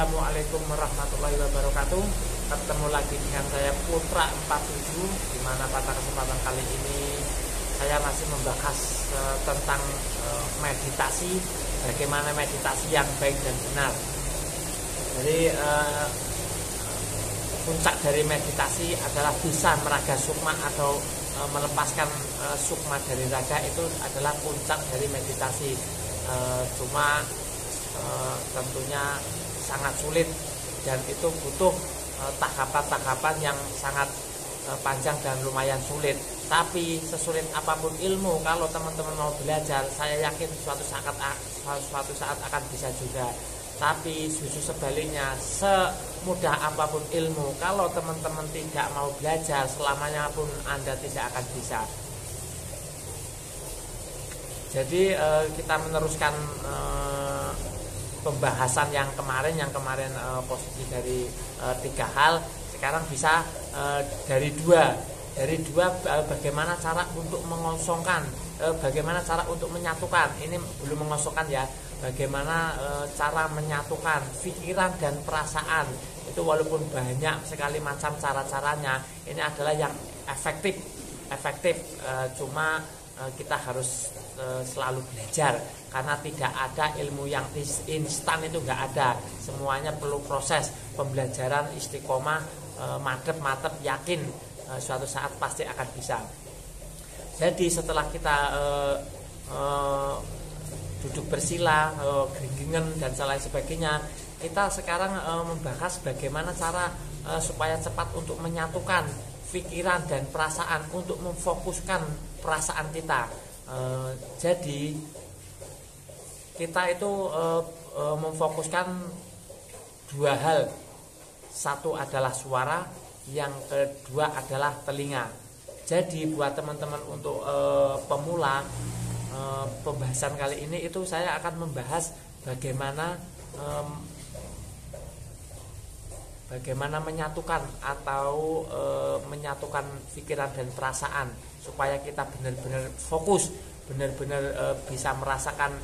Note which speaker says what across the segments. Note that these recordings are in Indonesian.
Speaker 1: Assalamualaikum warahmatullahi wabarakatuh. Ketemu lagi dengan saya Putra 47, di mana pada kesempatan kali ini saya masih membahas tentang meditasi, bagaimana meditasi yang baik dan benar. Jadi puncak dari meditasi adalah bisa meraga sukma atau melepaskan sukma dari raga, itu adalah puncak dari meditasi. Cuma tentunya sangat sulit dan itu butuh tahapan-tahapan yang sangat panjang dan lumayan sulit. Tapi sesulit apapun ilmu, kalau teman-teman mau belajar, saya yakin suatu saat akan bisa juga. Tapi justru sebaliknya, semudah apapun ilmu, kalau teman-teman tidak mau belajar, selamanya pun Anda tidak akan bisa. Jadi kita meneruskan pembahasan yang kemarin posisi dari 3 hal, sekarang bisa dari dua bagaimana cara untuk mengosongkan, bagaimana cara untuk menyatukan. Ini belum mengosongkan ya, bagaimana cara menyatukan pikiran dan perasaan. Itu walaupun banyak sekali macam cara-caranya, ini adalah yang efektif. Cuma kita harus selalu belajar, karena tidak ada ilmu yang instan, itu nggak ada. Semuanya perlu proses pembelajaran, istiqomah, mantep, yakin suatu saat pasti akan bisa. Jadi setelah kita duduk bersila, geringgingan dan lain sebagainya, kita sekarang membahas bagaimana cara supaya cepat untuk menyatukan pikiran dan perasaan, untuk memfokuskan perasaan kita. Jadi kita itu memfokuskan 2 hal. Satu adalah suara, yang kedua adalah telinga. Jadi buat teman-teman untuk pemula, pembahasan kali ini itu saya akan membahas bagaimana menyatukan atau menyatukan pikiran dan perasaan, supaya kita benar-benar fokus, benar-benar bisa merasakan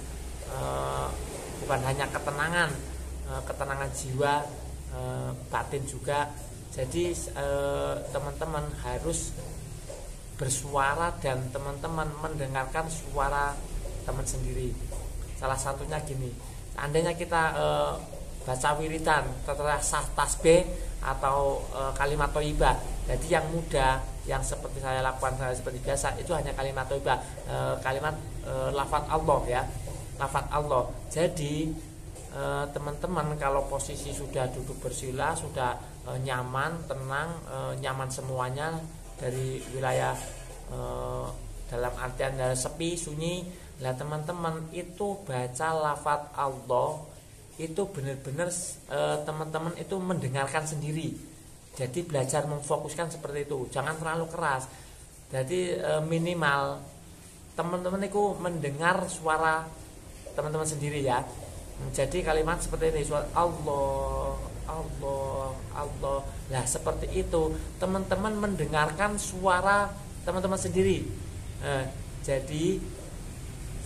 Speaker 1: bukan hanya ketenangan jiwa, batin juga. Jadi teman-teman harus bersuara dan teman-teman mendengarkan suara teman sendiri. Salah satunya gini, seandainya kita baca wiridan, setelah tasbih atau kalimat thayyibah. Jadi yang mudah, yang seperti saya lakukan, saya seperti biasa, itu hanya kalimat thayyibah, kalimat lafaz Allah ya, lafaz Allah. Jadi teman-teman kalau posisi sudah duduk bersila, sudah nyaman, tenang, nyaman semuanya dari wilayah dalam artian sepi, sunyi. Nah teman-teman itu baca lafaz Allah, itu benar-benar teman-teman itu mendengarkan sendiri. Jadi belajar memfokuskan seperti itu, jangan terlalu keras. Jadi minimal teman-teman itu mendengar suara teman-teman sendiri ya. Jadi kalimat seperti ini, suara Allah, Allah, Allah. Nah seperti itu teman-teman mendengarkan suara teman-teman sendiri. Jadi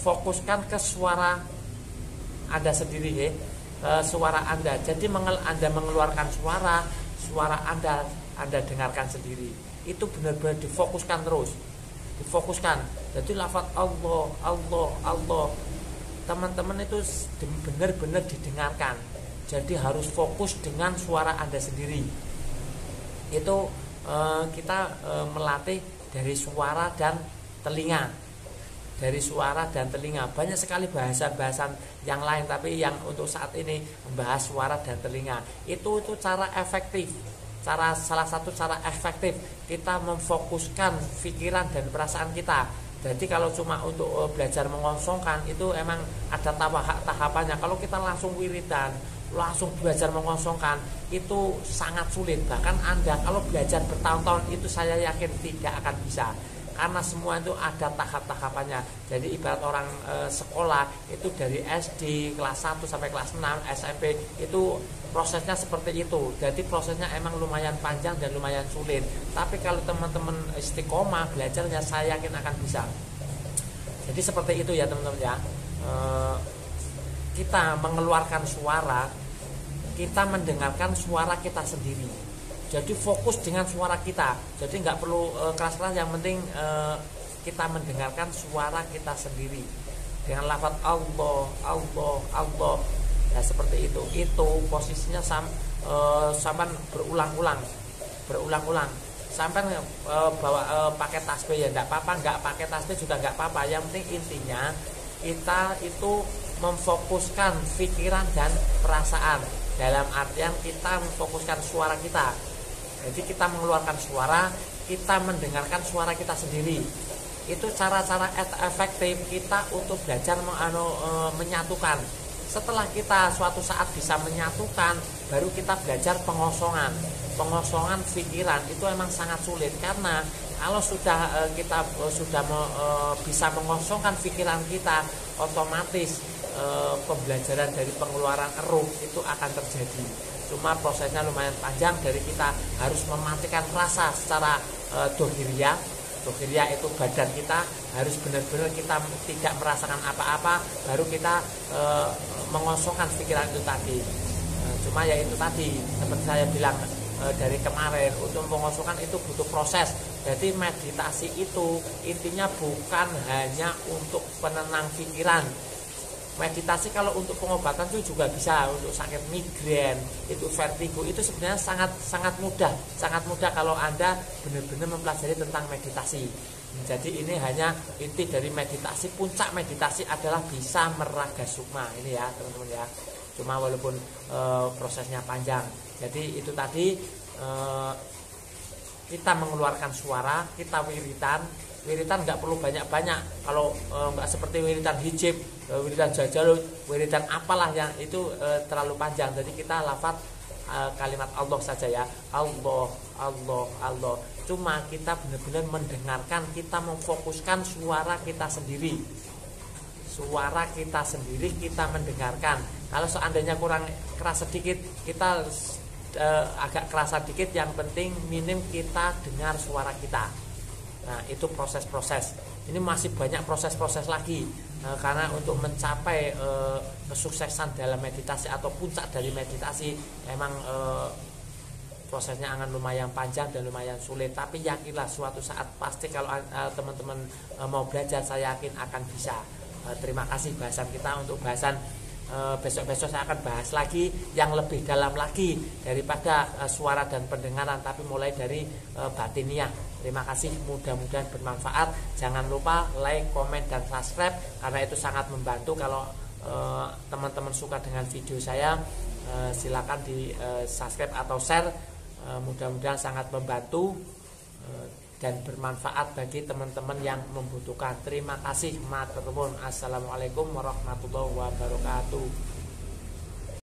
Speaker 1: fokuskan ke suara Anda sendiri ya, suara Anda. Jadi Anda mengeluarkan suara Anda dengarkan sendiri. Itu benar-benar difokuskan terus, difokuskan. Jadi lafaz Allah, Allah, Allah, teman-teman itu benar-benar didengarkan. Jadi harus fokus dengan suara Anda sendiri. Itu kita melatih dari suara dan telinga. Dari suara dan telinga. Banyak sekali bahasan yang lain, tapi yang untuk saat ini membahas suara dan telinga. Itu cara efektif. Salah satu cara efektif kita memfokuskan pikiran dan perasaan kita. Jadi kalau cuma untuk belajar mengosongkan, itu emang ada tahapannya. Kalau kita langsung wiridan, langsung belajar mengosongkan, itu sangat sulit. Bahkan Anda kalau belajar bertahun-tahun, itu saya yakin tidak akan bisa, karena semua itu ada tahap-tahapannya. Jadi ibarat orang sekolah itu dari SD kelas 1 sampai kelas 6, SMP itu prosesnya seperti itu. Jadi prosesnya emang lumayan panjang dan lumayan sulit. Tapi kalau teman-teman istiqomah belajarnya, saya yakin akan bisa. Jadi seperti itu ya teman-teman ya. Kita mengeluarkan suara kita mendengarkan suara kita sendiri. Jadi fokus dengan suara kita. Jadi nggak perlu keras-keras, yang penting kita mendengarkan suara kita sendiri dengan lafaz Allah, Allah, Allah. Ya seperti itu. Itu posisinya sampai berulang-ulang. Sampai bawa pakai tasbih ya enggak apa-apa, enggak pakai tasbih juga enggak apa-apa. Yang penting intinya kita itu memfokuskan pikiran dan perasaan. Dalam artian kita memfokuskan suara kita. Jadi kita mengeluarkan suara, kita mendengarkan suara kita sendiri. Itu cara-cara efektif kita untuk belajar menyatukan. Setelah kita suatu saat bisa menyatukan, baru kita belajar pengosongan. Pengosongan pikiran itu memang sangat sulit, karena kalau sudah kita sudah bisa mengosongkan pikiran kita, otomatis pembelajaran dari pengeluaran ruh itu akan terjadi. Cuma prosesnya lumayan panjang, dari kita harus mematikan rasa secara dohiriyah. Dohiriyah itu badan kita harus benar-benar kita tidak merasakan apa-apa, baru kita mengosongkan pikiran itu tadi. Cuma ya itu tadi, seperti saya bilang dari kemarin, untuk mengosongkan itu butuh proses. Jadi meditasi itu intinya bukan hanya untuk penenang pikiran. Meditasi kalau untuk pengobatan itu juga bisa, untuk sakit migrain, itu vertigo, itu sebenarnya sangat mudah kalau Anda benar-benar mempelajari tentang meditasi. Jadi ini hanya inti dari meditasi. Puncak meditasi adalah bisa meraga sukma, ini ya teman-teman ya. Cuma walaupun prosesnya panjang. Jadi itu tadi, kita mengeluarkan suara, kita wiritan nggak perlu banyak-banyak. Kalau nggak seperti wiritan hijab, wiritan jajalul, wiritan apalah yang itu terlalu panjang. Jadi kita lafaz kalimat Allah saja ya, Allah, Allah, Allah. Cuma kita benar-benar mendengarkan, kita memfokuskan suara kita sendiri. Suara kita sendiri kita mendengarkan. Kalau seandainya kurang keras sedikit, kita agak kerasa dikit, yang penting minim kita dengar suara kita. Nah itu proses-proses. Ini masih banyak proses-proses lagi, karena untuk mencapai kesuksesan dalam meditasi atau puncak dari meditasi memang prosesnya akan lumayan panjang dan lumayan sulit. Tapi yakinlah suatu saat pasti kalau teman-teman mau belajar, saya yakin akan bisa. Terima kasih bahasan kita. Untuk bahasan besok-besok saya akan bahas lagi yang lebih dalam lagi daripada suara dan pendengaran, tapi mulai dari batiniah. Terima kasih, mudah-mudahan bermanfaat. Jangan lupa like, komen, dan subscribe, karena itu sangat membantu. Kalau teman-teman suka dengan video saya, silakan di subscribe atau share. Mudah-mudahan sangat membantu dan bermanfaat bagi teman-teman yang membutuhkan. Terima kasih, matur nuwun. Assalamualaikum warahmatullahi wabarakatuh.